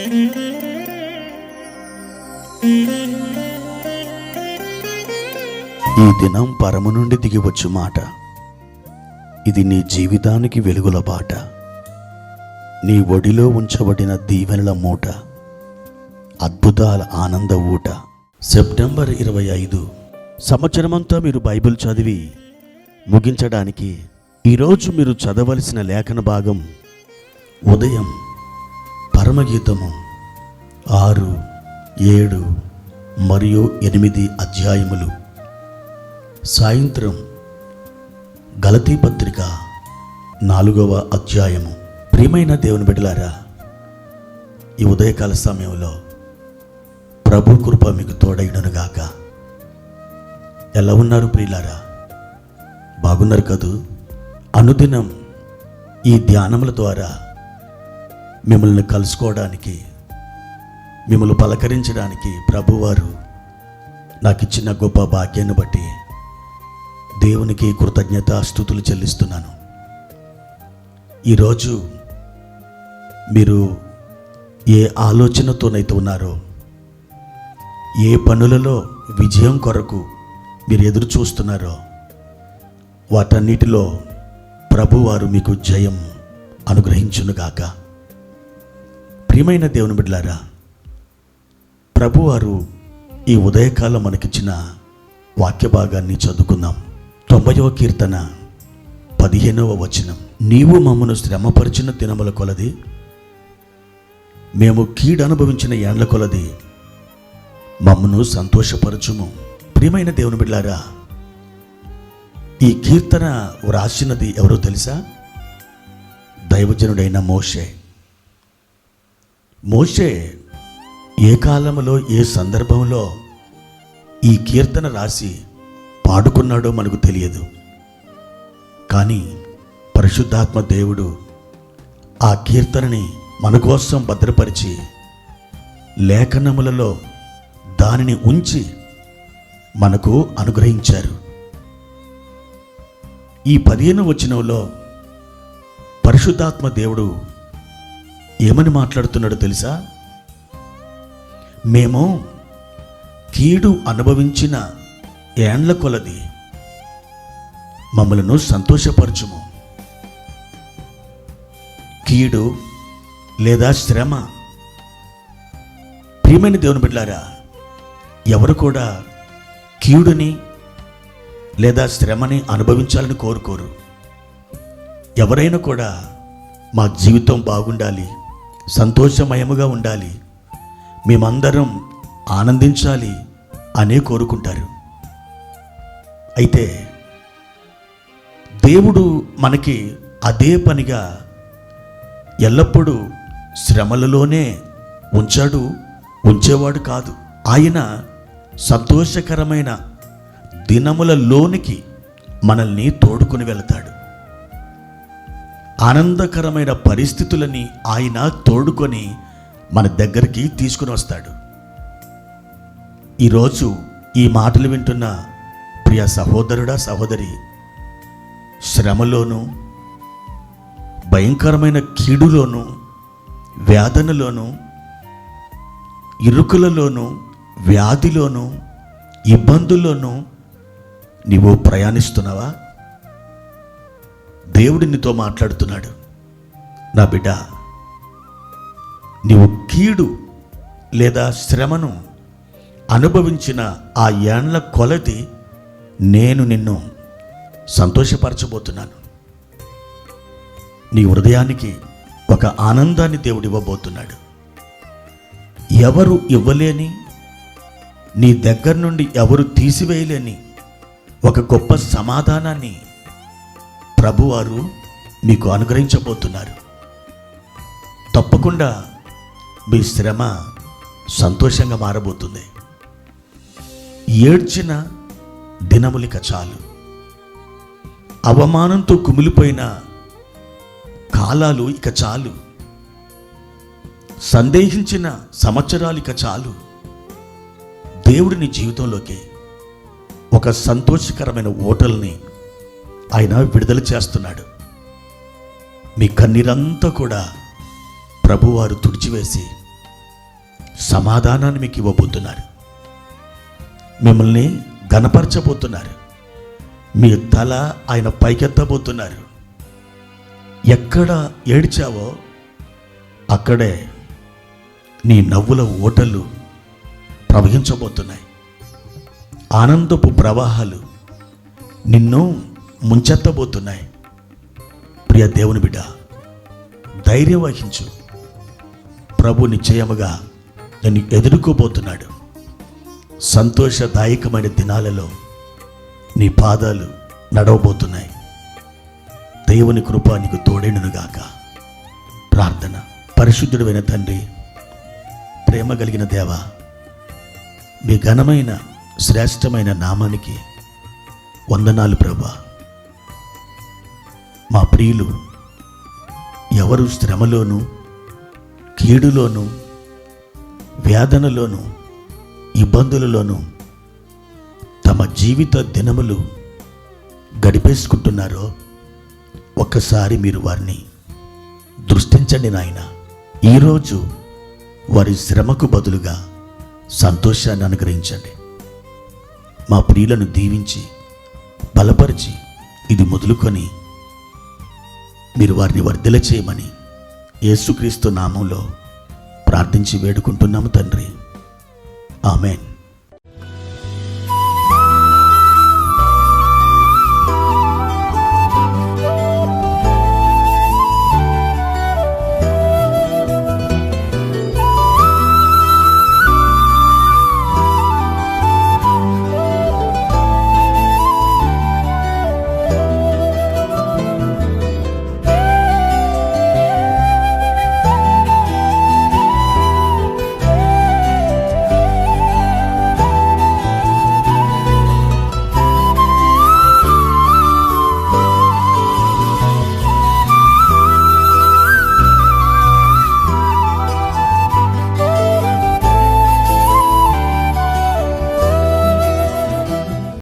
ఈ దినం పరము నుండి దిగివచ్చు మాట. ఇది నీ జీవితానికి వెలుగుల బాట. నీ ఒడిలో ఉంచబడిన దీవెనల మూట, అద్భుతాల ఆనంద ఊట. సెప్టెంబర్ 25 సంవత్సరమంతా మీరు బైబిల్ చదివి ముగించడానికి ఈరోజు మీరు చదవలసిన లేఖన భాగం ఉదయం పరమగీతము 6, 7 మరియు 8 అధ్యాయములు, సాయంత్రం గలతీ పత్రిక 4వ అధ్యాయము. ప్రియమైన దేవుని బిడ్డలారా, ఈ ఉదయకాల సమయంలో ప్రభు కృప మీకు తోడైననుగాక. ఎలా ఉన్నారు ప్రియులారా? బాగున్నారు కదూ? అనుదినం ఈ ధ్యానముల ద్వారా మిమ్మల్ని కలుసుకోవడానికి, మిమ్మల్ని పలకరించడానికి ప్రభువారు నాకు ఇచ్చిన గొప్ప భాగ్యాన్ని బట్టి దేవునికి కృతజ్ఞతాస్తుతులు చెల్లిస్తున్నాను. ఈరోజు మీరు ఏ ఆలోచనతోనైతే ఉన్నారో, ఏ పనులలో విజయం కొరకు మీరు ఎదురు చూస్తున్నారో, వాటన్నిటిలో ప్రభువారు మీకు జయం అనుగ్రహించునుగాక. ప్రియమైన దేవుని బిడ్డలారా, ప్రభువారు ఈ ఉదయకాలం మనకిచ్చిన వాక్య భాగాన్ని చదువుకుందాం. 90వ కీర్తన 15వ వచనం. నీవు మమ్మను శ్రమపరిచిన దినముల కొలది, మేము కీడు అనుభవించిన ఏండ్ల కొలది మమ్మను సంతోషపరచుము. ప్రియమైన దేవుని బిడ్డలారా, ఈ కీర్తన వ్రాసినది ఎవరో తెలుసా? దైవజనుడైన మోషే. మోషే ఏ కాలంలో, ఏ సందర్భంలో ఈ కీర్తన రాసి పాడుకున్నాడో మనకు తెలియదు. కానీ పరిశుద్ధాత్మ దేవుడు ఆ కీర్తనని మన కోసం భద్రపరిచి లేఖనములలో దానిని ఉంచి మనకు అనుగ్రహించారు. ఈ 15వ వచనంలో పరిశుద్ధాత్మ దేవుడు ఏమని మాట్లాడుతున్నాడో తెలుసా? మేము కీడు అనుభవించిన ఏండ్ల కొలది మమ్మలను సంతోషపరచుము. కీడు లేదా శ్రమ. ప్రియమైన దేవుని బిడ్డలారా, ఎవరు కూడా కీడుని లేదా శ్రమని అనుభవించాలని కోరుకోరు. ఎవరైనా కూడా మా జీవితం బాగుండాలి, సంతోషమయముగా ఉండాలి, మేమందరం ఆనందించాలి అనే కోరుకుంటారు. అయితే దేవుడు మనకి అదే పనిగా ఎల్లప్పుడూ శ్రమలలోనే ఉంచేవాడు కాదు. ఆయన సంతోషకరమైన దినములలోనికి మనల్ని తోడుకొని వెళతాడు. ఆనందకరమైన పరిస్థితులని ఆయన తోడుకొని మన దగ్గరికి తీసుకుని వస్తాడు. ఈరోజు ఈ మాటలు వింటున్న ప్రియ సహోదరుడా, సహోదరి, శ్రమలోను, భయంకరమైన కీడులోను, వేదనలోను, ఇరుకులలోను, వ్యాధిలోను, ఇబ్బందుల్లోనూ నీవు ప్రయాణిస్తున్నావా? దేవుడు నీతో మాట్లాడుతున్నాడు. నా బిడ్డ, నీవు కీడు లేదా శ్రమను అనుభవించిన ఆ ఏండ్ల కొలది నేను నిన్ను సంతోషపరచబోతున్నాను. నీ హృదయానికి ఒక ఆనందాన్ని దేవుడు ఇవ్వబోతున్నాడు. ఎవరు ఇవ్వలేని, నీ దగ్గర నుండి ఎవరు తీసివేయలేని ఒక గొప్ప సమాధానాన్ని ప్రభువారు మీకు అనుగ్రహించబోతున్నారు. తప్పకుండా మీ శ్రమ సంతోషంగా మారబోతుంది. ఏడ్చిన దినములిక చాలు, అవమానంతో కుమిలిపోయిన కాలాలు ఇక చాలు, సందేహించిన సంవత్సరాలు ఇక చాలు. దేవుడు నీ జీవితంలోకి ఒక సంతోషకరమైన ఓటల్ని ఆయన విడుదల చేస్తున్నాడు. మీ కన్నీరంతా కూడా ప్రభువారు తుడిచివేసి సమాధానాన్ని మీకు ఇవ్వబోతున్నారు. మిమ్మల్ని ఘనపరచబోతున్నారు. మీ తల ఆయన పైకెత్తబోతున్నారు. ఎక్కడ ఏడ్చావో అక్కడే నీ నవ్వుల ఓటలు ప్రవహించబోతున్నాయి. ఆనందపు ప్రవాహాలు నిన్ను ముంచెత్తబోతున్నాయి. ప్రియ దేవుని బిడ్డ, ధైర్యం వహించు. ప్రభు నిశ్చయముగా నిన్ను ఎదుర్కోబోతున్నాడు. సంతోషదాయకమైన దినాలలో నీ పాదాలు నడవబోతున్నాయి. దేవుని కృప నీకు తోడేనుగాక. ప్రార్థన. పరిశుద్ధుడైన తండ్రి, ప్రేమ కలిగిన దేవ, మీ ఘనమైన శ్రేష్టమైన నామానికి వందనాలు ప్రభా. మా ప్రియులు ఎవరు శ్రమలోను, కీడులోను, వేదనలోను, ఇబ్బందులలోను తమ జీవిత దినములు గడిపేసుకుంటున్నారో ఒక్కసారి మీరు వారిని దృష్టించండి నాయన. ఈరోజు వారి శ్రమకు బదులుగా సంతోషాన్ని అనుగ్రహించండి. మా ప్రియులను దీవించి బలపరిచి ఇది మొదలుకొని మీరు వారిని వర్ధిల్ల చేయమని యేసుక్రీస్తు నామంలో ప్రార్థించి వేడుకుంటున్నాము తండ్రి. ఆమేన్.